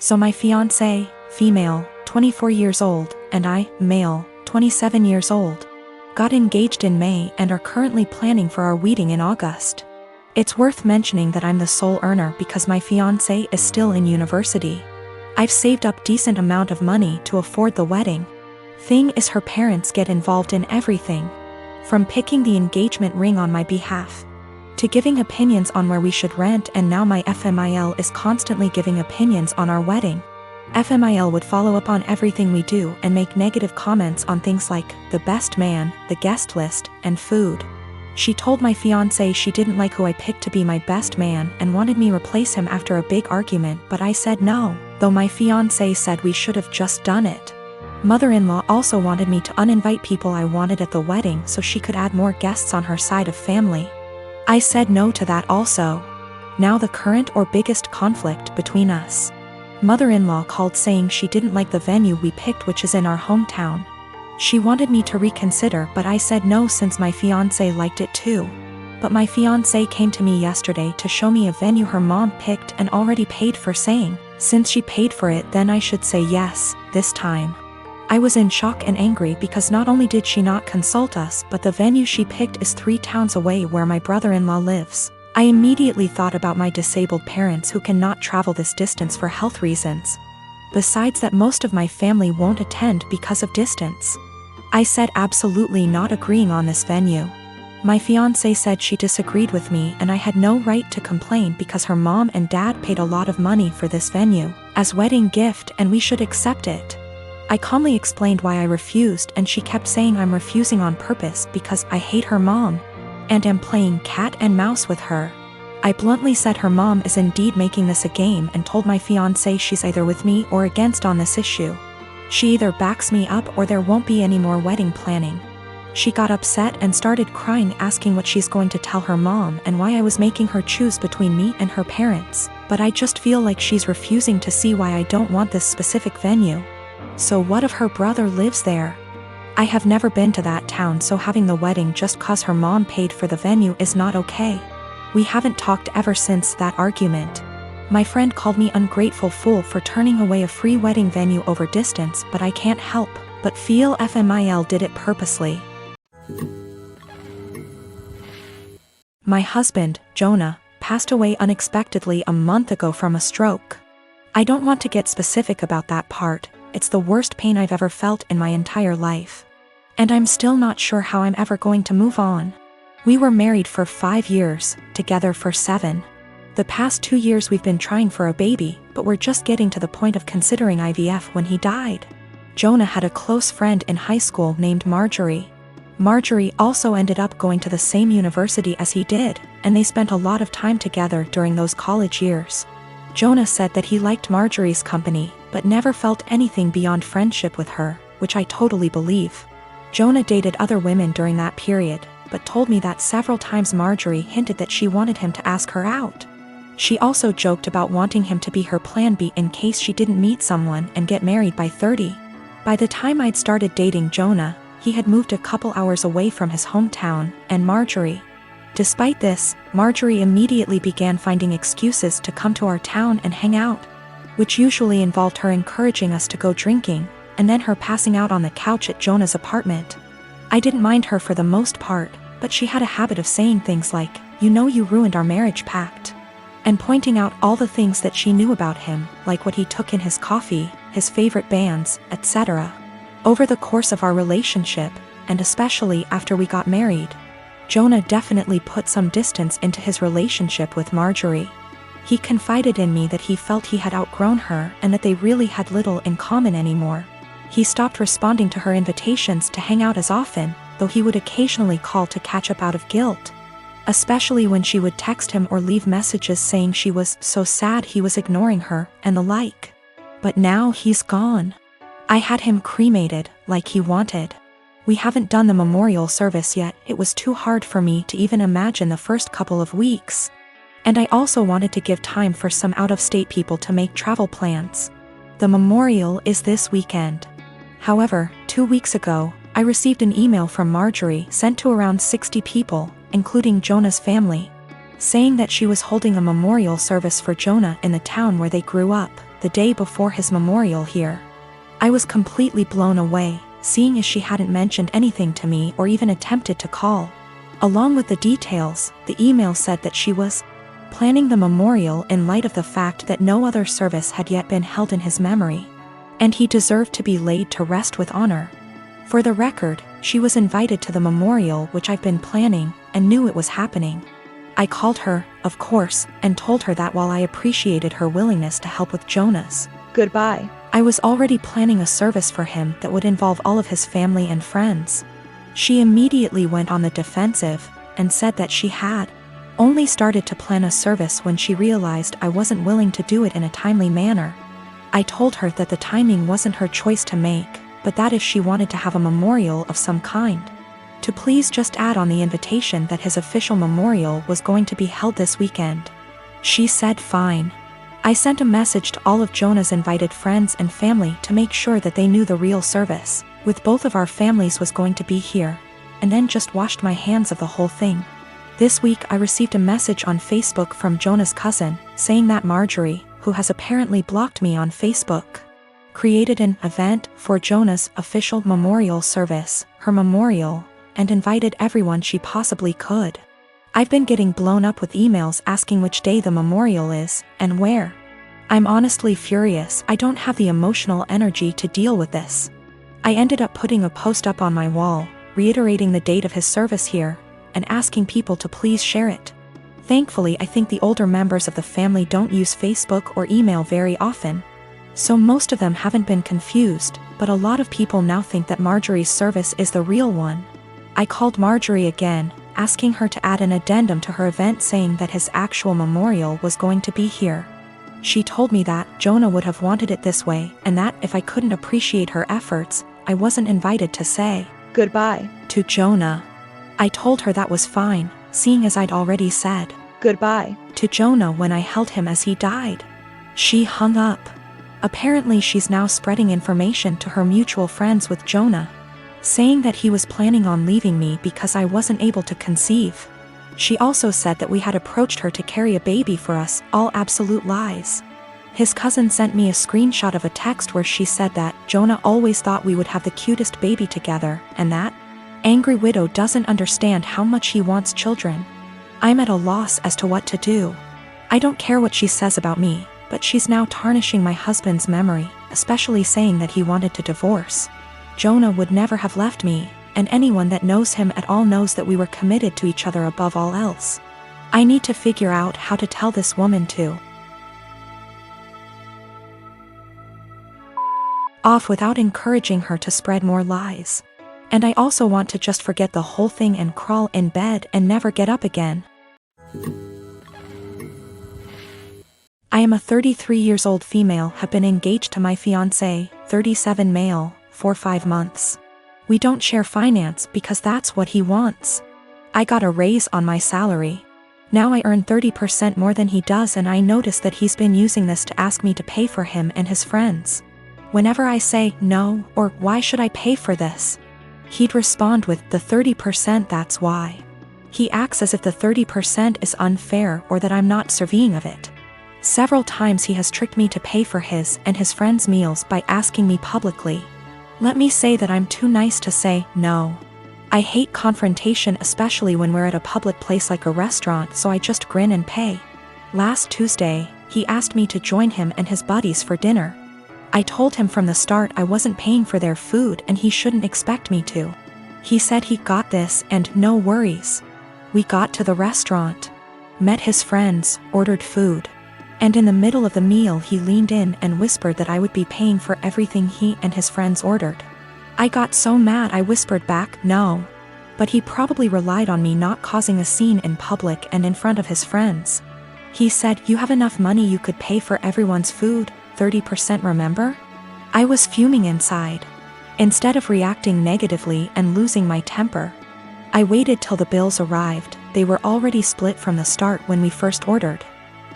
So my fiancé, female, 24 years old, and I, male, 27 years old, got engaged in May and are currently planning for our wedding in August. It's worth mentioning that I'm the sole earner because my fiancé is still in university. I've saved up decent amount of money to afford the wedding. Thing is, her parents get involved in everything, from picking the engagement ring on my behalf, to giving opinions on where we should rent, and now my FMIL is constantly giving opinions on our wedding. FMIL would follow up on everything we do and make negative comments on things like the best man, the guest list, and food. She told my fiancé she didn't like who I picked to be my best man and wanted me replace him after a big argument, but I said no, though my fiancé said we should have just done it. Mother-in-law also wanted me to uninvite people I wanted at the wedding so she could add more guests on her side of family. I said no to that also. Now the current or biggest conflict between us. Mother-in-law called saying she didn't like the venue we picked, which is in our hometown. She wanted me to reconsider, but I said no since my fiancé liked it too. But my fiancé came to me yesterday to show me a venue her mom picked and already paid for, saying, since she paid for it then I should say yes, this time. I was in shock and angry because not only did she not consult us, but the venue she picked is 3 towns away where my brother-in-law lives. I immediately thought about my disabled parents who cannot travel this distance for health reasons. Besides that, most of my family won't attend because of distance. I said absolutely not agreeing on this venue. My fiancé said she disagreed with me and I had no right to complain because her mom and dad paid a lot of money for this venue as wedding gift and we should accept it. I calmly explained why I refused, and she kept saying I'm refusing on purpose because I hate her mom and am playing cat and mouse with her. I bluntly said her mom is indeed making this a game and told my fiancé she's either with me or against on this issue. She either backs me up or there won't be any more wedding planning. She got upset and started crying, asking what she's going to tell her mom and why I was making her choose between me and her parents, but I just feel like she's refusing to see why I don't want this specific venue. So what if her brother lives there? I have never been to that town, so having the wedding just cause her mom paid for the venue is not okay. We haven't talked ever since that argument. My friend called me ungrateful fool for turning away a free wedding venue over distance, but I can't help but feel FMIL did it purposely. My husband, Jonah, passed away unexpectedly a month ago from a stroke. I don't want to get specific about that part. It's the worst pain I've ever felt in my entire life. And I'm still not sure how I'm ever going to move on. We were married for 5 years, together for 7. The past 2 years we've been trying for a baby, but we're just getting to the point of considering IVF when he died. Jonah had a close friend in high school named Marjorie. Marjorie also ended up going to the same university as he did, and they spent a lot of time together during those college years. Jonah said that he liked Marjorie's company, but never felt anything beyond friendship with her, which I totally believe. Jonah dated other women during that period, but told me that several times Marjorie hinted that she wanted him to ask her out. She also joked about wanting him to be her plan B in case she didn't meet someone and get married by 30. By the time I'd started dating Jonah, he had moved a couple hours away from his hometown and Marjorie. Despite this, Marjorie immediately began finding excuses to come to our town and hang out, which usually involved her encouraging us to go drinking, and then her passing out on the couch at Jonah's apartment. I didn't mind her for the most part, but she had a habit of saying things like, "You know you ruined our marriage pact," and pointing out all the things that she knew about him, like what he took in his coffee, his favorite bands, etc. Over the course of our relationship, and especially after we got married, Jonah definitely put some distance into his relationship with Marjorie. He confided in me that he felt he had outgrown her and that they really had little in common anymore. He stopped responding to her invitations to hang out as often, though he would occasionally call to catch up out of guilt, especially when she would text him or leave messages saying she was so sad he was ignoring her and the like. But now he's gone. I had him cremated, like he wanted. We haven't done the memorial service yet. It was too hard for me to even imagine the first couple of weeks. And I also wanted to give time for some out-of-state people to make travel plans. The memorial is this weekend. However, 2 weeks ago, I received an email from Marjorie sent to around 60 people, including Jonah's family, saying that she was holding a memorial service for Jonah in the town where they grew up. the day before his memorial here. I was completely blown away, seeing as she hadn't mentioned anything to me or even attempted to call. Along with the details, the email said that she was planning the memorial in light of the fact that no other service had yet been held in his memory, and he deserved to be laid to rest with honor. For the record, she was invited to the memorial, which I've been planning, and knew it was happening. I called her, of course, and told her that while I appreciated her willingness to help with Jonah's goodbye, I was already planning a service for him that would involve all of his family and friends. She immediately went on the defensive, and said that she had only started to plan a service when she realized I wasn't willing to do it in a timely manner. I told her that the timing wasn't her choice to make, but that if she wanted to have a memorial of some kind, to please just add on the invitation that his official memorial was going to be held this weekend. She said fine. I sent a message to all of Jonah's invited friends and family to make sure that they knew the real service, with both of our families, was going to be here, and then just washed my hands of the whole thing. This week I received a message on Facebook from Jonah's cousin, saying that Marjorie, who has apparently blocked me on Facebook, created an event for Jonah's official memorial service, her memorial, and invited everyone she possibly could. I've been getting blown up with emails asking which day the memorial is, and where. I'm honestly furious. I don't have the emotional energy to deal with this. I ended up putting a post up on my wall, reiterating the date of his service here, and asking people to please share it. Thankfully, I think the older members of the family don't use Facebook or email very often, so most of them haven't been confused, but a lot of people now think that Marjorie's service is the real one. I called Marjorie again, asking her to add an addendum to her event saying that his actual memorial was going to be here. She told me that Jonah would have wanted it this way, and that if I couldn't appreciate her efforts, I wasn't invited to say goodbye to Jonah. I told her that was fine, seeing as I'd already said goodbye to Jonah when I held him as he died. She hung up. Apparently she's now spreading information to her mutual friends with Jonah, saying that he was planning on leaving me because I wasn't able to conceive. She also said that we had approached her to carry a baby for us, all absolute lies. His cousin sent me a screenshot of a text where she said that Jonah always thought we would have the cutest baby together, and that angry widow doesn't understand how much he wants children. I'm at a loss as to what to do. I don't care what she says about me, but she's now tarnishing my husband's memory, especially saying that he wanted to divorce. Jonah would never have left me, and anyone that knows him at all knows that we were committed to each other above all else. I need to figure out how to tell this woman to off without encouraging her to spread more lies. And I also want to just forget the whole thing and crawl in bed and never get up again. I am a 33 years old female, have been engaged to my fiancé, 37 male, for 5 months. We don't share finance because that's what he wants. I got a raise on my salary. Now I earn 30% more than he does, and I notice that he's been using this to ask me to pay for him and his friends. Whenever I say no, or why should I pay for this, he'd respond with the 30%, that's why. He acts as if the 30% is unfair or that I'm not deserving of it. Several times he has tricked me to pay for his and his friends' meals by asking me publicly. Let me say that I'm too nice to say no. I hate confrontation, especially when we're at a public place like a restaurant, so I just grin and pay. Last Tuesday, he asked me to join him and his buddies for dinner. I told him from the start I wasn't paying for their food and he shouldn't expect me to. He said he got this and no worries. We got to the restaurant, met his friends, ordered food, and in the middle of the meal he leaned in and whispered that I would be paying for everything he and his friends ordered. I got so mad I whispered back, no. But he probably relied on me not causing a scene in public and in front of his friends. He said, "You have enough money, you could pay for everyone's food, 30%, remember?" I was fuming inside. Instead of reacting negatively and losing my temper, I waited till the bills arrived. They were already split from the start when we first ordered.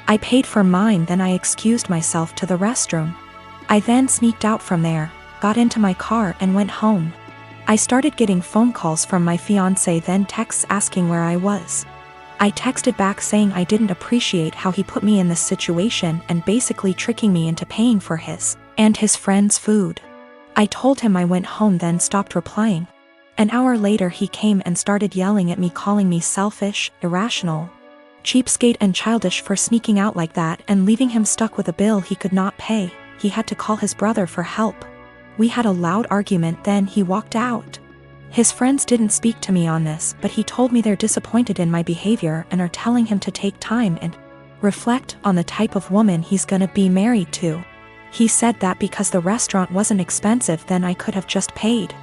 I paid for mine, then I excused myself to the restroom. I then sneaked out from there, got into my car and went home. I started getting phone calls from my fiancé, then texts asking where I was. I texted back saying I didn't appreciate how he put me in this situation and basically tricking me into paying for his and his friend's food. I told him I went home, then stopped replying. An hour later he came and started yelling at me, calling me selfish, irrational, cheapskate and childish for sneaking out like that and leaving him stuck with a bill he could not pay. He had to call his brother for help. We had a loud argument, then he walked out. His friends didn't speak to me on this, but he told me they're disappointed in my behavior and are telling him to take time and reflect on the type of woman he's gonna be married to. He said that because the restaurant wasn't expensive, then I could have just paid.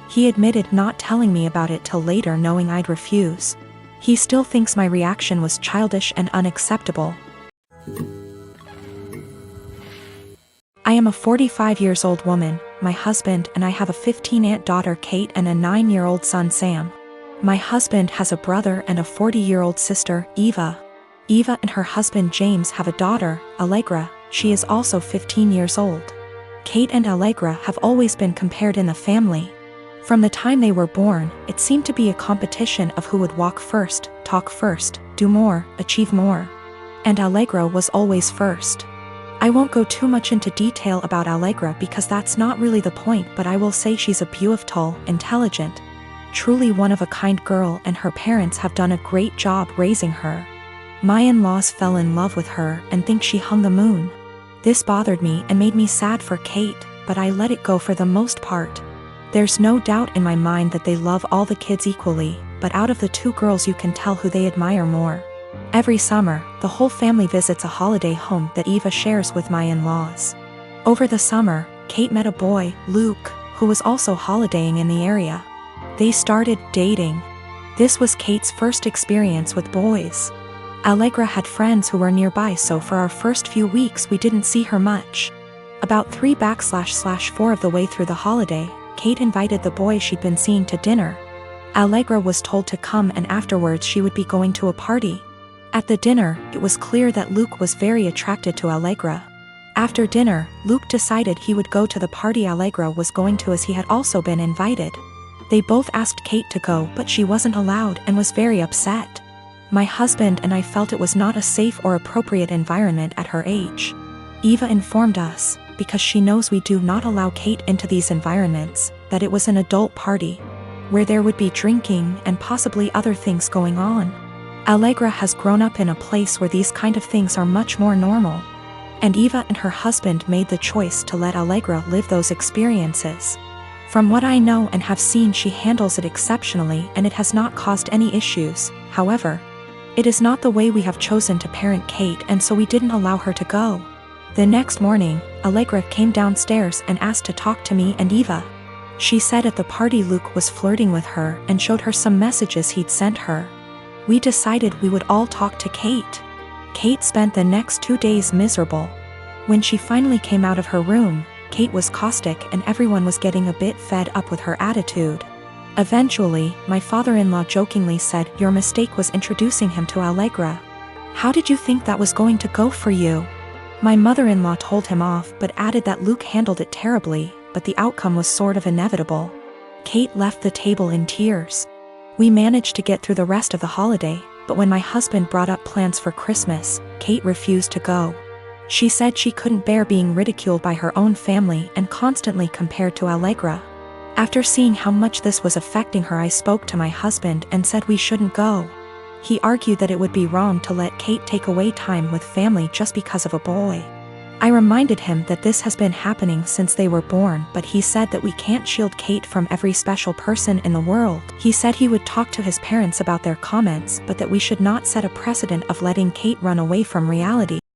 He admitted not telling me about it till later, knowing I'd refuse. He still thinks my reaction was childish and unacceptable. I am a 45 years old woman. My husband and I have a 15-year-old daughter Kate and a 9-year-old son Sam. My husband has a brother and a 40-year-old sister, Eva. Eva and her husband James have a daughter, Allegra. She is also 15 years old. Kate and Allegra have always been compared in the family. From the time they were born, it seemed to be a competition of who would walk first, talk first, do more, achieve more. And Allegra was always first. I won't go too much into detail about Allegra because that's not really the point, but I will say she's a beautiful, intelligent, truly one-of-a-kind girl, and her parents have done a great job raising her. My in-laws fell in love with her and think she hung the moon. This bothered me and made me sad for Kate, but I let it go for the most part. There's no doubt in my mind that they love all the kids equally, but out of the two girls you can tell who they admire more. Every summer, the whole family visits a holiday home that Eva shares with my in-laws. Over the summer, Kate met a boy, Luke, who was also holidaying in the area. They started dating. This was Kate's first experience with boys. Allegra had friends who were nearby, so for our first few weeks we didn't see her much. About 3/4 of the way through the holiday, Kate invited the boy she'd been seeing to dinner. Allegra was told to come, and afterwards she would be going to a party. At the dinner, it was clear that Luke was very attracted to Allegra. After dinner, Luke decided he would go to the party Allegra was going to, as he had also been invited. They both asked Kate to go, but she wasn't allowed and was very upset. My husband and I felt it was not a safe or appropriate environment at her age. Eva informed us, because she knows we do not allow Kate into these environments, that it was an adult party, where there would be drinking and possibly other things going on. Allegra has grown up in a place where these kind of things are much more normal. And Eva and her husband made the choice to let Allegra live those experiences. From what I know and have seen, she handles it exceptionally and it has not caused any issues. However, it is not the way we have chosen to parent Kate, and so we didn't allow her to go. The next morning, Allegra came downstairs and asked to talk to me and Eva. She said at the party Luke was flirting with her and showed her some messages he'd sent her. We decided we would all talk to Kate. Kate spent the next 2 days miserable. When she finally came out of her room, Kate was caustic and everyone was getting a bit fed up with her attitude. Eventually, my father-in-law jokingly said, "Your mistake was introducing him to Allegra. How did you think that was going to go for you?" My mother-in-law told him off but added that Luke handled it terribly, but the outcome was sort of inevitable. Kate left the table in tears. We managed to get through the rest of the holiday, but when my husband brought up plans for Christmas, Kate refused to go. She said she couldn't bear being ridiculed by her own family and constantly compared to Allegra. After seeing how much this was affecting her, I spoke to my husband and said we shouldn't go. He argued that it would be wrong to let Kate take away time with family just because of a boy. I reminded him that this has been happening since they were born, but he said that we can't shield Kate from every special person in the world. He said he would talk to his parents about their comments, but that we should not set a precedent of letting Kate run away from reality.